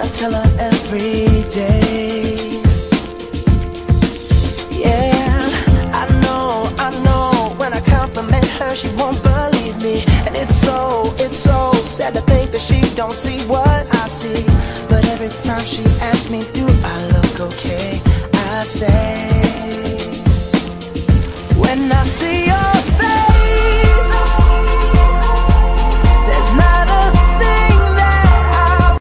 tell her every day. Yeah, I know, when I compliment her, she won't believe me. And it's so sad to think that she don't see what